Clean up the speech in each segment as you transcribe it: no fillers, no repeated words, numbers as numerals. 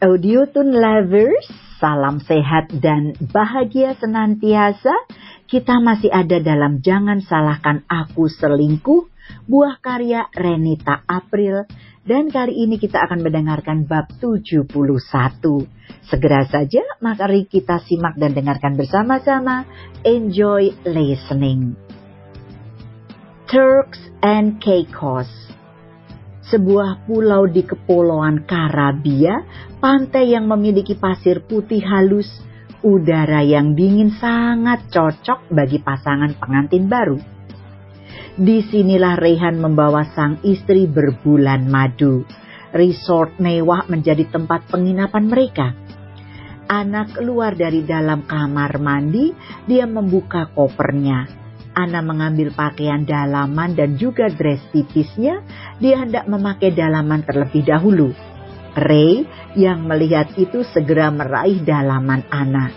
Audiotune lovers, salam sehat dan bahagia senantiasa. Kita masih ada dalam Jangan Salahkan Aku Selingkuh, buah karya Renita April. Dan kali ini kita akan mendengarkan bab 71. Segera saja, mari kita simak dan dengarkan bersama-sama. Enjoy listening. Turks and Caicos. Sebuah pulau di Kepulauan Karabia, pantai yang memiliki pasir putih halus, udara yang dingin sangat cocok bagi pasangan pengantin baru. Disinilah Rehan membawa sang istri berbulan madu. Resort mewah menjadi tempat penginapan mereka. Ana keluar dari dalam kamar mandi, dia membuka kopernya. Ana mengambil pakaian dalaman dan juga dress tipisnya. Dia hendak memakai dalaman terlebih dahulu. Ray yang melihat itu segera meraih dalaman Ana.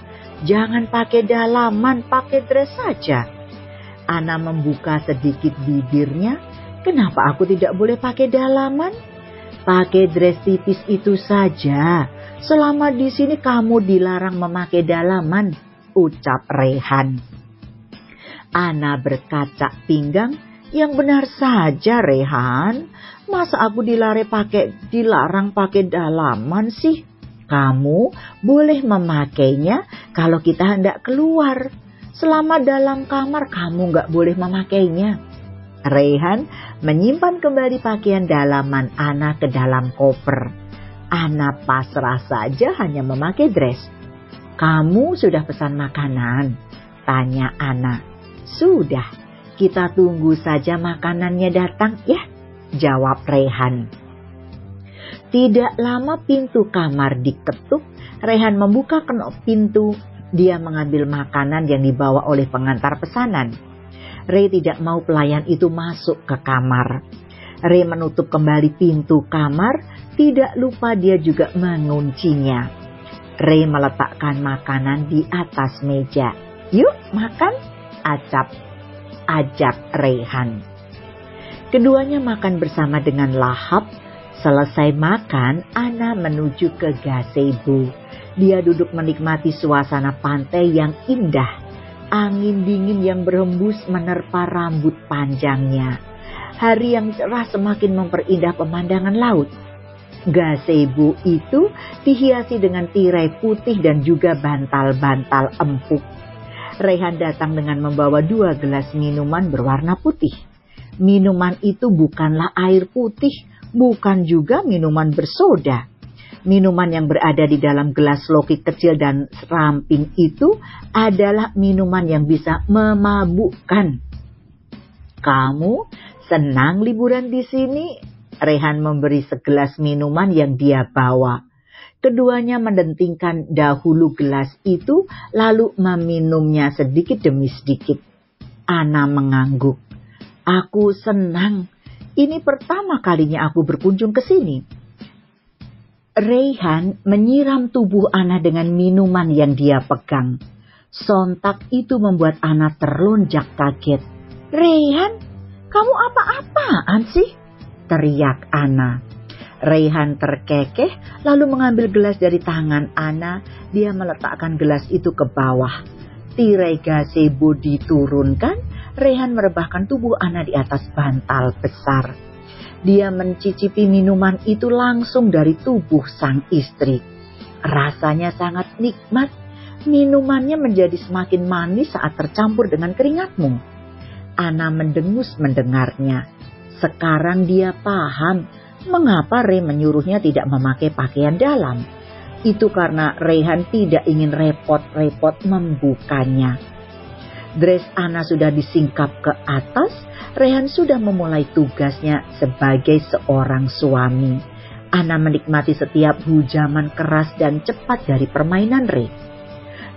Jangan pakai dalaman, pakai dress saja. Ana membuka sedikit bibirnya. Kenapa aku tidak boleh pakai dalaman? Pakai dress tipis itu saja. Selama di sini kamu dilarang memakai dalaman, ucap Rehan. Ana berkacak pinggang. Yang benar saja, Rehan. Masa aku dilarang pakai dalaman sih? Kamu boleh memakainya kalau kita hendak keluar. Selama dalam kamar kamu nggak boleh memakainya. Rehan menyimpan kembali pakaian dalaman Ana ke dalam koper. Ana pasrah saja hanya memakai dress. Kamu sudah pesan makanan? Tanya Ana. Sudah, kita tunggu saja makanannya datang ya, jawab Rehan. Tidak lama pintu kamar diketuk. Rehan membuka kenop pintu. Dia mengambil makanan yang dibawa oleh pengantar pesanan. Ray tidak mau pelayan itu masuk ke kamar. Ray menutup kembali pintu kamar. Tidak lupa dia juga menguncinya. Ray meletakkan makanan di atas meja. Yuk makan, ajak Rehan. Keduanya makan bersama dengan lahap. Selesai makan, Ana menuju ke gazebo. Dia duduk menikmati suasana pantai yang indah. Angin dingin yang berhembus menerpa rambut panjangnya. Hari yang cerah semakin memperindah pemandangan laut. Gazebo itu dihiasi dengan tirai putih dan juga bantal-bantal empuk. Rehan datang dengan membawa 2 gelas minuman berwarna putih. Minuman itu bukanlah air putih, bukan juga minuman bersoda. Minuman yang berada di dalam gelas loki kecil dan ramping itu adalah minuman yang bisa memabukkan. Kamu senang liburan di sini? Rehan memberi segelas minuman yang dia bawa. Keduanya mendentingkan dahulu gelas itu, lalu meminumnya sedikit demi sedikit. Ana mengangguk. Aku senang. Ini pertama kalinya aku berkunjung ke sini. Rehan menyiram tubuh Ana dengan minuman yang dia pegang. Sontak itu membuat Ana terlonjak kaget. Rehan, kamu apa-apaan sih? Teriak Ana. Rehan terkekeh lalu mengambil gelas dari tangan Ana. Dia meletakkan gelas itu ke bawah. Tirai gazebo diturunkan. Rehan merebahkan tubuh Ana di atas bantal besar. Dia mencicipi minuman itu langsung dari tubuh sang istri. Rasanya sangat nikmat. Minumannya menjadi semakin manis saat tercampur dengan keringatmu. Ana mendengus mendengarnya. Sekarang dia paham mengapa Ray menyuruhnya tidak memakai pakaian dalam. Itu karena Rehan tidak ingin repot-repot membukanya. Dress Ana sudah disingkap ke atas. Rehan sudah memulai tugasnya sebagai seorang suami. Ana menikmati setiap hujaman keras dan cepat dari permainan Ray.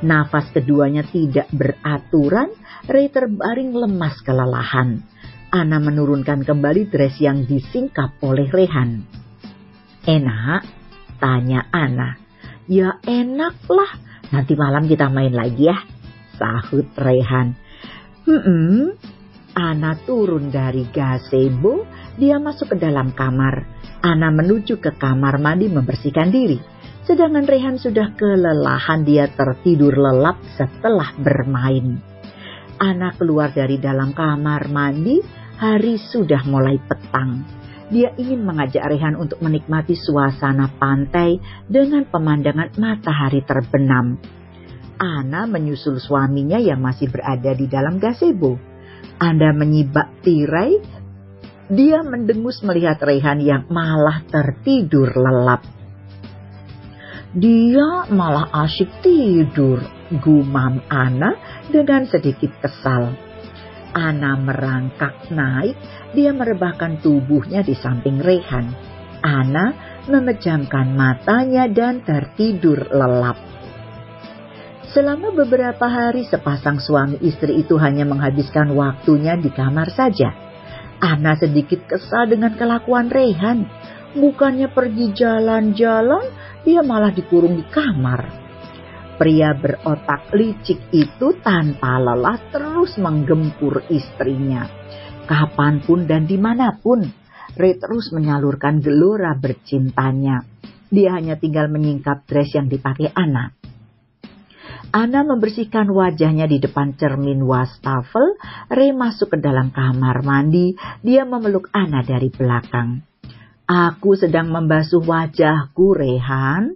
Nafas keduanya tidak beraturan. Ray terbaring lemas kelelahan. Ana menurunkan kembali dress yang disingkap oleh Rehan. Enak? Tanya Ana. Ya enaklah. Nanti malam kita main lagi ya, sahut Rehan. Ana turun dari gazebo, dia masuk ke dalam kamar. Ana menuju ke kamar mandi membersihkan diri. Sedangkan Rehan sudah kelelahan, dia tertidur lelap setelah bermain. Ana keluar dari dalam kamar mandi, hari sudah mulai petang. Dia ingin mengajak Rehan untuk menikmati suasana pantai dengan pemandangan matahari terbenam. Ana menyusul suaminya yang masih berada di dalam gazebo. Anda menyibak tirai, dia mendengus melihat Rehan yang malah tertidur lelap. Dia malah asyik tidur, gumam Ana dengan sedikit kesal. Ana merangkak naik, dia merebahkan tubuhnya di samping Rehan. Ana memejamkan matanya dan tertidur lelap. Selama beberapa hari sepasang suami istri itu hanya menghabiskan waktunya di kamar saja. Ana sedikit kesal dengan kelakuan Rehan. Bukannya pergi jalan-jalan, dia malah dikurung di kamar. Pria berotak licik itu tanpa lelah terus menggempur istrinya. Kapanpun dan dimanapun, Ray terus menyalurkan gelora bercintanya. Dia hanya tinggal menyingkap dress yang dipakai Ana. Ana membersihkan wajahnya di depan cermin wastafel. Ray masuk ke dalam kamar mandi. Dia memeluk Ana dari belakang. Aku sedang membasuh wajahku, Rehan.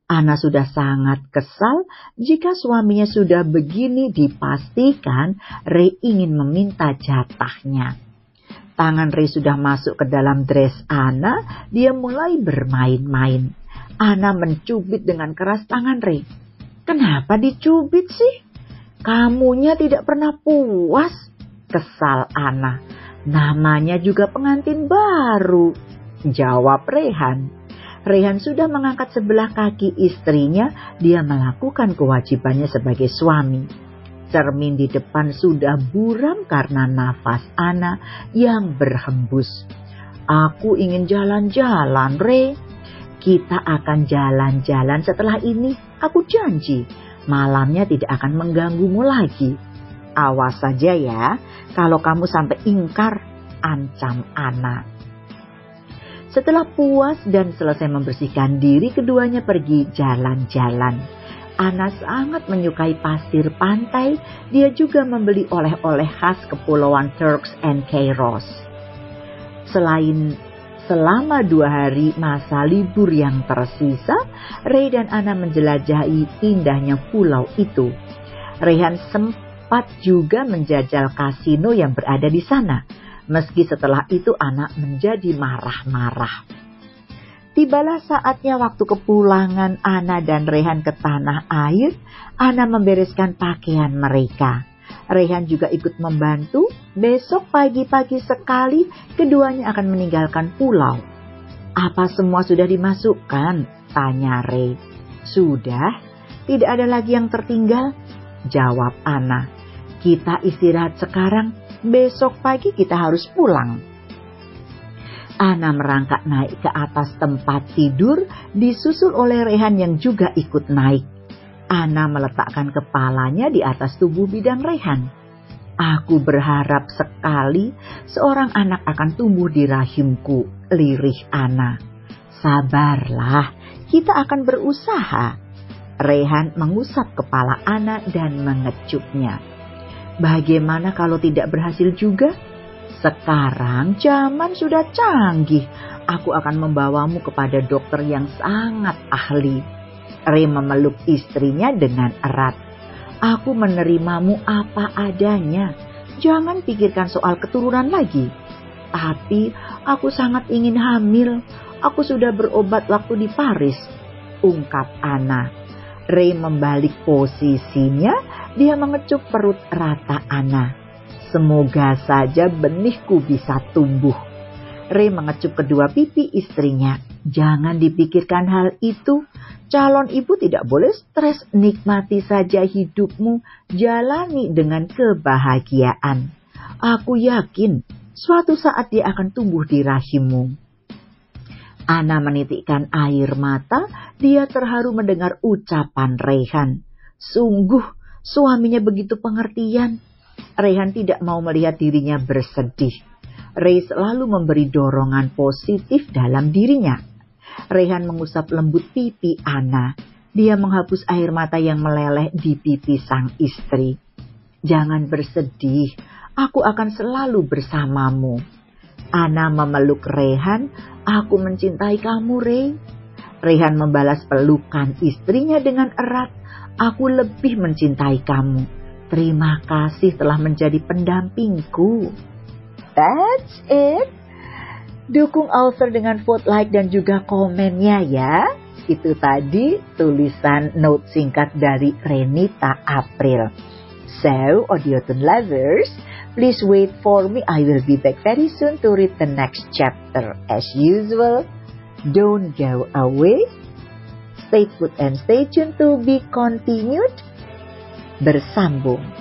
Ana sudah sangat kesal jika suaminya sudah begini. Dipastikan Ray ingin meminta jatahnya. Tangan Ray sudah masuk ke dalam dress Ana. Dia mulai bermain-main. Ana mencubit dengan keras tangan Ray. Kenapa dicubit sih? Kamunya tidak pernah puas. Kesal Ana. Namanya juga pengantin baru, jawab Rehan. Rehan sudah mengangkat sebelah kaki istrinya. Dia melakukan kewajibannya sebagai suami. Cermin di depan sudah buram karena nafas Ana yang berhembus. Aku ingin jalan-jalan, Re. Kita akan jalan-jalan setelah ini. Aku janji, malamnya tidak akan mengganggumu lagi. Awas saja ya, kalau kamu sampai ingkar, ancam Ana. Setelah puas dan selesai membersihkan diri, keduanya pergi jalan-jalan. Ana sangat menyukai pasir pantai. Dia juga membeli oleh-oleh khas kepulauan Turks and Caicos. Selama 2 hari masa libur yang tersisa, Ray dan Ana menjelajahi indahnya pulau itu. Rehan sempat juga menjajal kasino yang berada di sana. Meski setelah itu Ana menjadi marah-marah. Tibalah saatnya waktu kepulangan Ana dan Rehan ke tanah air. Ana membereskan pakaian mereka. Rehan juga ikut membantu. Besok pagi-pagi sekali keduanya akan meninggalkan pulau. Apa semua sudah dimasukkan? Tanya Ray. Sudah, tidak ada lagi yang tertinggal, jawab Ana. Kita istirahat sekarang, besok pagi kita harus pulang. Ana merangkak naik ke atas tempat tidur, disusul oleh Rehan yang juga ikut naik. Ana meletakkan kepalanya di atas tubuh bidang Rehan. Aku berharap sekali seorang anak akan tumbuh di rahimku, lirih Ana. Sabarlah, kita akan berusaha. Rehan mengusap kepala Ana dan mengecupnya. Bagaimana kalau tidak berhasil juga? Sekarang zaman sudah canggih. Aku akan membawamu kepada dokter yang sangat ahli. Ray memeluk istrinya dengan erat. Aku menerimamu apa adanya. Jangan pikirkan soal keturunan lagi. Tapi aku sangat ingin hamil. Aku sudah berobat waktu di Paris, ungkap Ana. Ray membalik posisinya. Dia mengecup perut rata Ana. Semoga saja benihku bisa tumbuh. Ray mengecup kedua pipi istrinya. Jangan dipikirkan hal itu. Calon ibu tidak boleh stres. Nikmati saja hidupmu. Jalani dengan kebahagiaan. Aku yakin suatu saat dia akan tumbuh di rahimmu. Ana menitikkan air mata. Dia terharu mendengar ucapan Rehan. Sungguh suaminya begitu pengertian. Rehan tidak mau melihat dirinya bersedih. Ray selalu memberi dorongan positif dalam dirinya. Rehan mengusap lembut pipi Ana. Dia menghapus air mata yang meleleh di pipi sang istri. Jangan bersedih, aku akan selalu bersamamu. Ana memeluk Rehan. Aku mencintai kamu, Rey. Rehan membalas pelukan istrinya dengan erat. Aku lebih mencintai kamu. Terima kasih telah menjadi pendampingku. That's it. Dukung author dengan vote like dan juga komennya ya. Itu tadi tulisan note singkat dari Renita April. So, Audiothon lovers, please wait for me. I will be back very soon to read the next chapter. As usual, don't go away. Stay put and stay tuned to be continued. Bersambung.